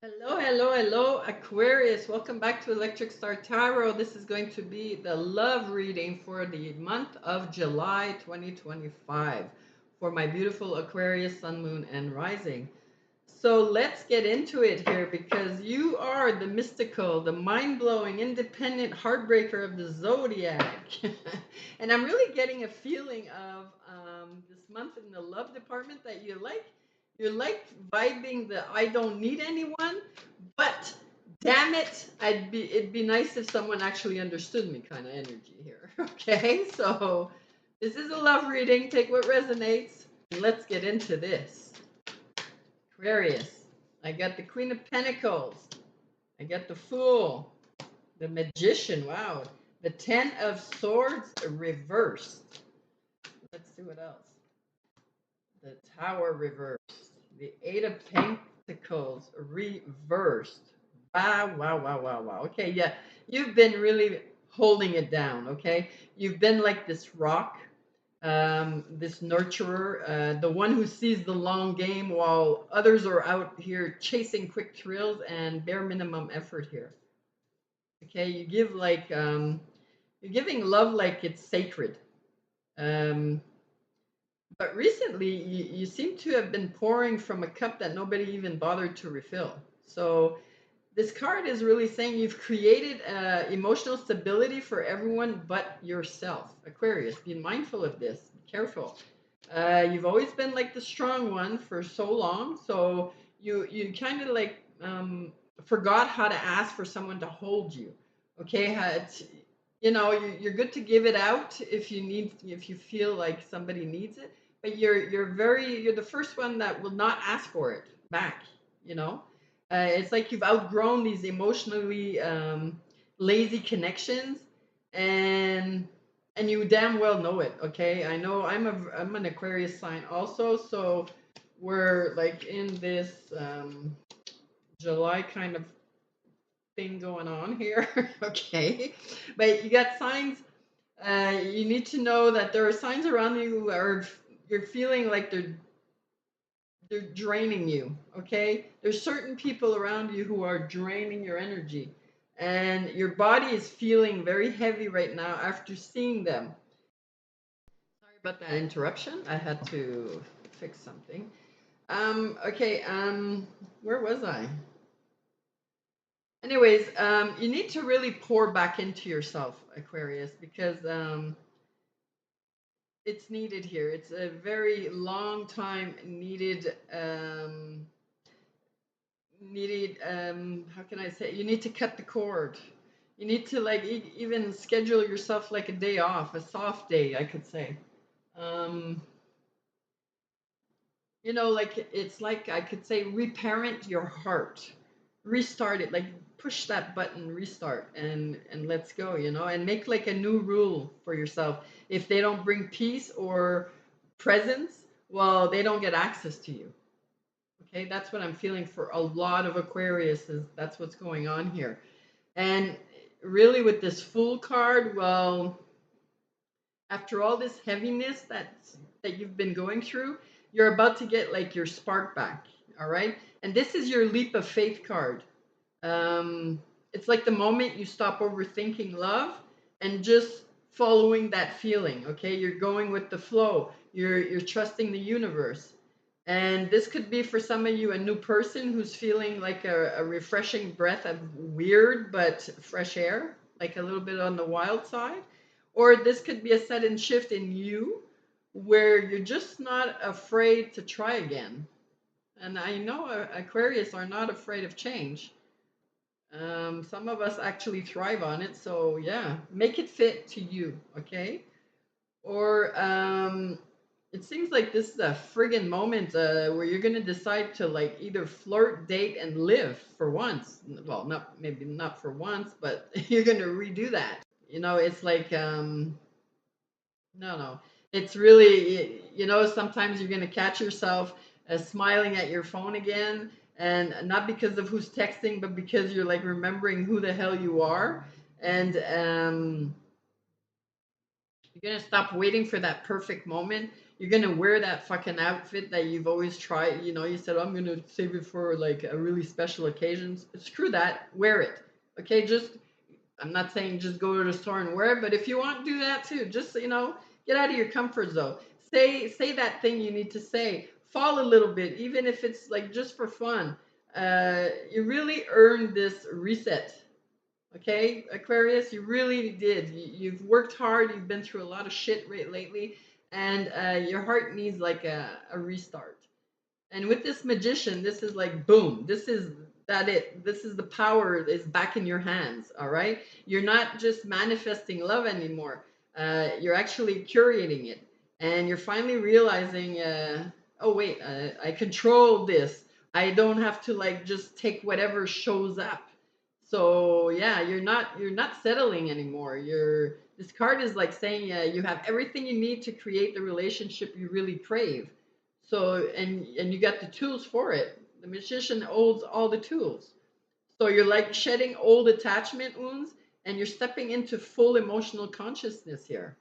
Hello, hello, hello, Aquarius. Welcome back to Electricstartarot. This is going to be the love reading for the month of July 2025 for my beautiful Aquarius, Sun, Moon, and Rising. So let's get into it here because you are the mystical, the mind blowing, independent heartbreaker of the zodiac. And I'm really getting a feeling of this month in the love department that you're like vibing the I don't need anyone, but damn it, it'd be nice if someone actually understood me kind of energy here. Okay, so this is a love reading. Take what resonates, and let's get into this. Aquarius, I got the Queen of Pentacles. I got the Fool, the Magician. Wow, the Ten of Swords reversed. Let's see what else. The Tower reversed. The Eight of Pentacles reversed. Wow, wow, wow, wow, wow. Okay, yeah, you've been really holding it down, okay? You've been like this rock, this nurturer, the one who sees the long game while others are out here chasing quick thrills and bare minimum effort here. Okay, you're giving love like it's sacred. Um, But recently, you seem to have been pouring from a cup that nobody even bothered to refill. So, this card is really saying you've created emotional stability for everyone but yourself. Aquarius, be mindful of this. Be careful. You've always been like the strong one for so long. So, you kind of like forgot how to ask for someone to hold you. Okay, you're good to give it out if you feel like somebody needs it, but you're the first one that will not ask for it back. you know it's like you've outgrown these emotionally lazy connections, and you damn well know it. Okay, I know I'm an Aquarius sign also, so we're like in this July kind of thing going on here. Okay, but you got signs. You need to know that there are signs around you who are you're feeling like they're draining you. Okay, there's certain people around you who are draining your energy, and your body is feeling very heavy right now after seeing them. Sorry about that interruption. I had to fix something. Okay. Where was I? Anyways, you need to really pour back into yourself, Aquarius, because it's needed here. It's a very long time needed. How can I say? You need to cut the cord. You need to like even schedule yourself like a day off, a soft day, I could say. Um, like it's like I could say reparent your heart, restart it, like push that button, restart, and let's go, and make like a new rule for yourself. If they don't bring peace or presence, well, they don't get access to you. Okay, that's what I'm feeling for a lot of Aquarius. Is that's what's going on here. And really, with this Fool card, well, after all this heaviness that you've been going through, you're about to get like your spark back. All right, and this is your leap of faith card. It's like the moment you stop overthinking love and just following that feeling. Okay, you're going with the flow. You're trusting the universe. And this could be for some of you a new person who's feeling like a refreshing breath of weird but fresh air, like a little bit on the wild side. Or this could be a sudden shift in you where you're just not afraid to try again. And I know Aquarius are not afraid of change. Some of us actually thrive on it. So, yeah, make it fit to you, okay? Or it seems like this is a friggin' moment where you're gonna decide to like either flirt, date, and live for once. Well, not maybe not for once, but you're gonna redo that. It's like no, no. It's really sometimes you're gonna catch yourself smiling at your phone again, and not because of who's texting, but because you're like remembering who the hell you are, and you're gonna stop waiting for that perfect moment. You're gonna wear that fucking outfit that you've always tried. You know, you said, I'm gonna save it for like a really special occasions. Screw that. Wear it. Okay, just I'm not saying just go to the store and wear it, but if you want, do that too. Just get out of your comfort zone. Say that thing you need to say. Fall a little bit, even if it's like just for fun. You really earned this reset. Okay, Aquarius, you really did. You've worked hard. You've been through a lot of shit lately, and your heart needs like a restart. And with this magician, this is like boom. This is that it. This is the power is back in your hands. All right. You're not just manifesting love anymore. You're actually curating it, and you're finally realizing, oh wait, I control this. I don't have to like just take whatever shows up. So yeah, you're not settling anymore. You're this card is like saying you have everything you need to create the relationship you really crave. So and you got the tools for it. The magician holds all the tools. So you're like shedding old attachment wounds and you're stepping into full emotional consciousness here.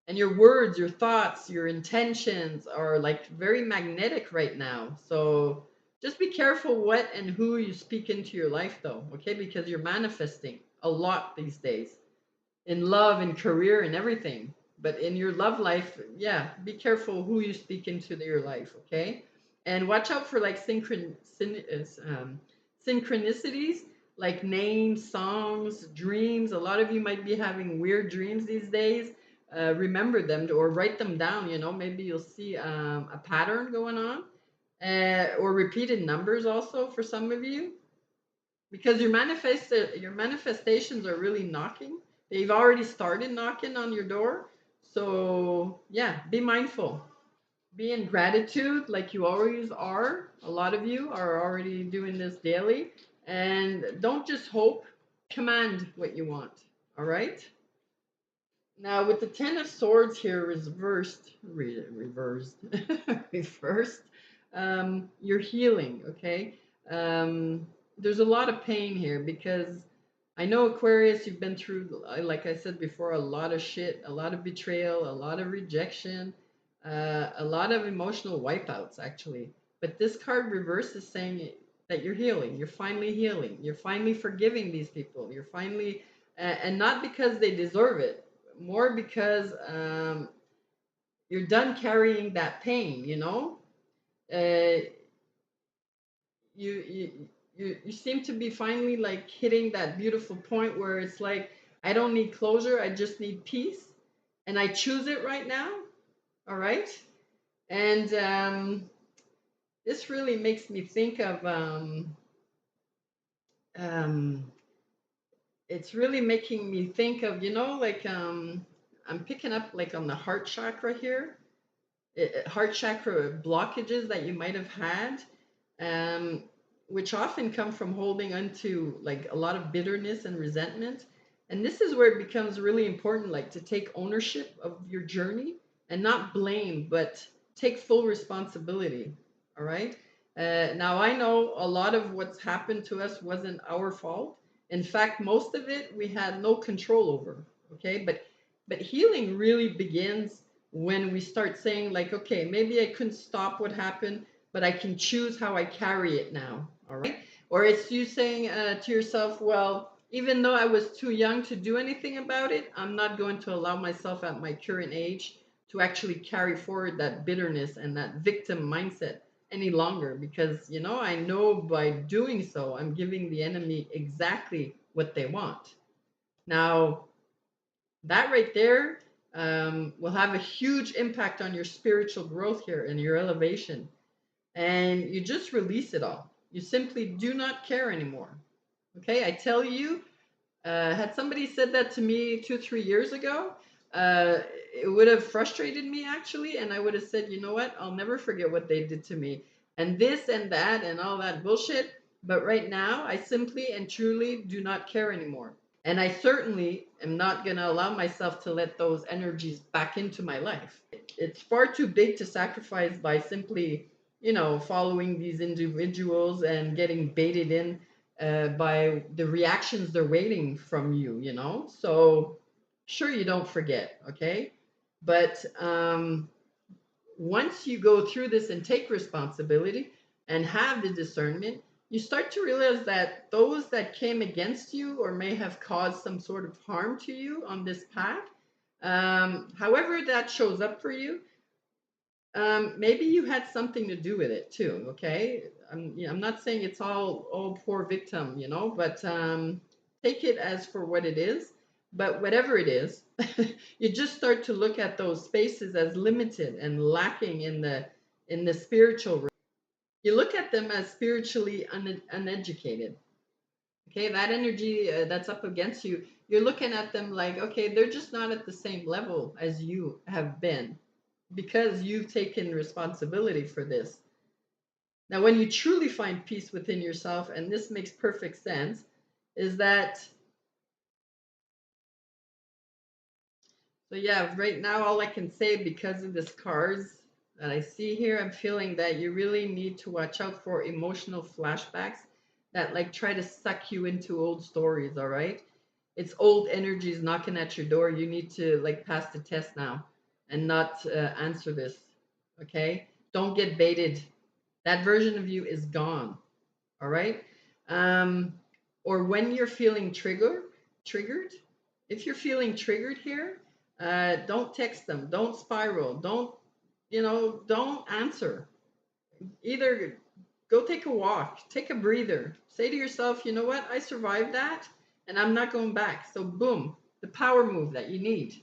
And your words, your thoughts, your intentions are like very magnetic right now. So just be careful what and who you speak into your life though, okay? Because you're manifesting a lot these days in love and career and everything. But in your love life, yeah, be careful who you speak into your life, okay? And watch out for like synchronicities, like names, songs, dreams. A lot of you might be having weird dreams these days. Remember them or write them down. Maybe you'll see a pattern going on, or repeated numbers also for some of you because your manifestations are really knocking. They've already started knocking on your door. So yeah, be mindful. Be in gratitude like you always are. A lot of you are already doing this daily. And don't just hope, command what you want. All right? Now with the Ten of Swords here reversed, reversed, you're healing, okay? There's a lot of pain here because I know Aquarius, you've been through, like I said before, a lot of shit, a lot of betrayal, a lot of rejection, a lot of emotional wipeouts, actually. But this card reverse is saying that you're healing. You're finally healing. You're finally forgiving these people. You're finally, and not because they deserve it, more because you're done carrying that pain. Uh, you seem to be finally like hitting that beautiful point where it's like I don't need closure, I just need peace, and I choose it right now. All right, and this really makes me think of um, it's really making me think of like I'm picking up like on the heart chakra here, heart chakra blockages that you might have had, um, which often come from holding onto like a lot of bitterness and resentment. And this is where it becomes really important, like to take ownership of your journey and not blame, but take full responsibility. All right. Now, I know a lot of what's happened to us wasn't our fault. In fact, most of it we had no control over. Okay. But healing really begins when we start saying like, okay, maybe I couldn't stop what happened, but I can choose how I carry it now. All right. Or it's you saying to yourself, well, even though I was too young to do anything about it, I'm not going to allow myself at my current age to actually carry forward that bitterness and that victim mindset any longer because, I know by doing so, I'm giving the enemy exactly what they want. Now, that right there will have a huge impact on your spiritual growth here and your elevation. And you just release it all. You simply do not care anymore. Okay, I tell you, had somebody said that to me 2, 3 years ago, uh, it would have frustrated me actually, and I would have said, you know what, I'll never forget what they did to me, and this and that and all that bullshit. But right now, I simply and truly do not care anymore. And I certainly am not going to allow myself to let those energies back into my life. It's far too big to sacrifice by simply, following these individuals and getting baited in by the reactions they're waiting from you. So, sure, you don't forget, okay? But once you go through this and take responsibility and have the discernment, you start to realize that those that came against you or may have caused some sort of harm to you on this path, however that shows up for you, maybe you had something to do with it too. Okay, I'm not saying it's all poor victim, but take it as for what it is. But whatever it is, you just start to look at those spaces as limited and lacking in the spiritual realm. You look at them as spiritually uneducated. Okay, that energy that's up against you, you're looking at them like, okay, they're just not at the same level as you have been because you've taken responsibility for this. Now, when you truly find peace within yourself, and this makes perfect sense, is that, so yeah, right now, all I can say because of this cards that I see here, I'm feeling that you really need to watch out for emotional flashbacks that like try to suck you into old stories, all right? It's old energies knocking at your door. You need to like pass the test now and not answer this, okay? Don't get baited. That version of you is gone, all right? Um, or when you're feeling triggered, if you're feeling triggered here, don't text them, don't spiral, don't answer. Either go take a walk, take a breather, say to yourself, you know what, I survived that and I'm not going back. So, boom, the power move that you need.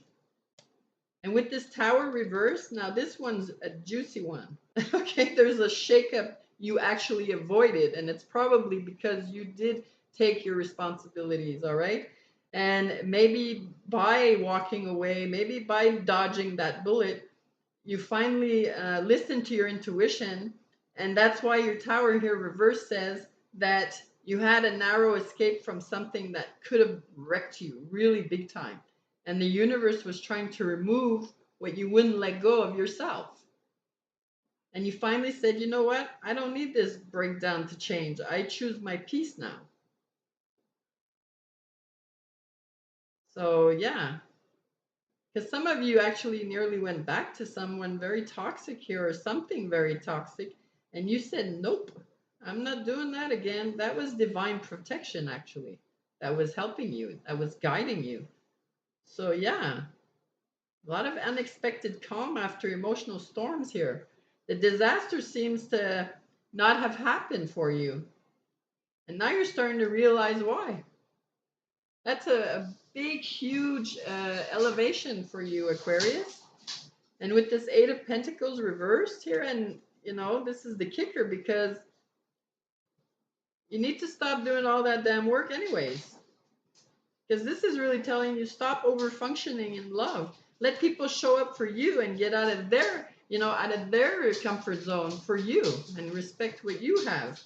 And with this tower reverse, now this one's a juicy one. Okay, there's a shakeup you actually avoided, and it's probably because you did take your responsibilities, all right? And maybe by walking away, maybe by dodging that bullet, you finally listen to your intuition. And that's why your tower here reverse says that you had a narrow escape from something that could have wrecked you really big time. And the universe was trying to remove what you wouldn't let go of yourself. And you finally said, you know what? I don't need this breakdown to change. I choose my peace now. So, yeah, because some of you actually nearly went back to someone very toxic here or something very toxic, and you said, nope, I'm not doing that again. That was divine protection, actually. That was helping you, that was guiding you. So, yeah, a lot of unexpected calm after emotional storms here. The disaster seems to not have happened for you. And now you're starting to realize why. That's a big, huge elevation for you, Aquarius. And with this Eight of Pentacles reversed here, and this is the kicker because you need to stop doing all that damn work, anyways. Because this is really telling you stop over functioning in love. Let people show up for you and get out of their comfort zone for you and respect what you have.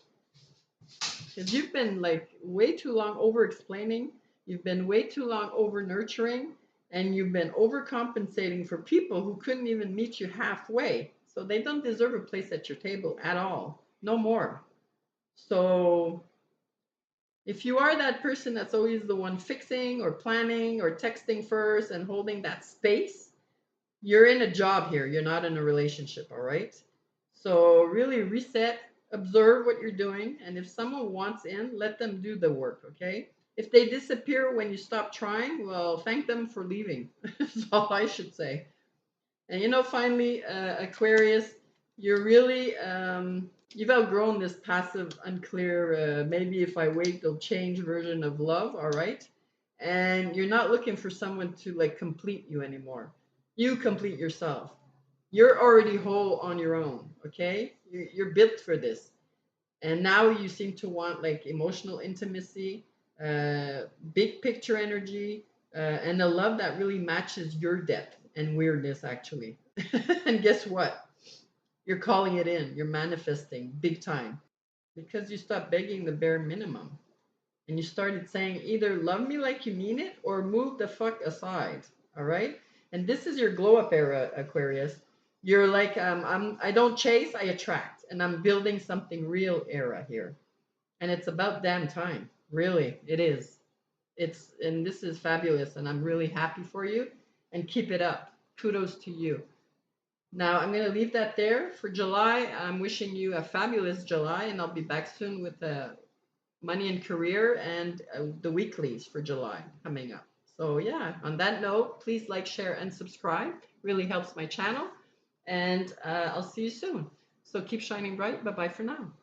Because you've been like way too long over explaining, you've been way too long over nurturing, and you've been overcompensating for people who couldn't even meet you halfway. So they don't deserve a place at your table at all. No more. So if you are that person that's always the one fixing or planning or texting first and holding that space, you're in a job here. You're not in a relationship, all right? So really reset, observe what you're doing, and if someone wants in, let them do the work, okay? If they disappear when you stop trying, well, thank them for leaving. That's all I should say. And finally, Aquarius, you're really you've outgrown this passive, unclear, maybe if I wait they'll change version of love, all right? And you're not looking for someone to like complete you anymore. You complete yourself. You're already whole on your own, okay? You're built for this. And now you seem to want like emotional intimacy, big picture energy, and a love that really matches your depth and weirdness, actually. And guess what? You're calling it in, you're manifesting big time because you stopped begging the bare minimum and you started saying either love me like you mean it or move the fuck aside. All right. And this is your glow up era, Aquarius. You're like, I don't chase, I attract, and I'm building something real era here. And it's about damn time. Really, it is. And this is fabulous, and I'm really happy for you. And keep it up. Kudos to you. Now I'm going to leave that there for July. I'm wishing you a fabulous July, and I'll be back soon with money and career and the weeklies for July coming up. So yeah, on that note, please like, share, and subscribe. Really helps my channel. And I'll see you soon. So keep shining bright. Bye bye for now.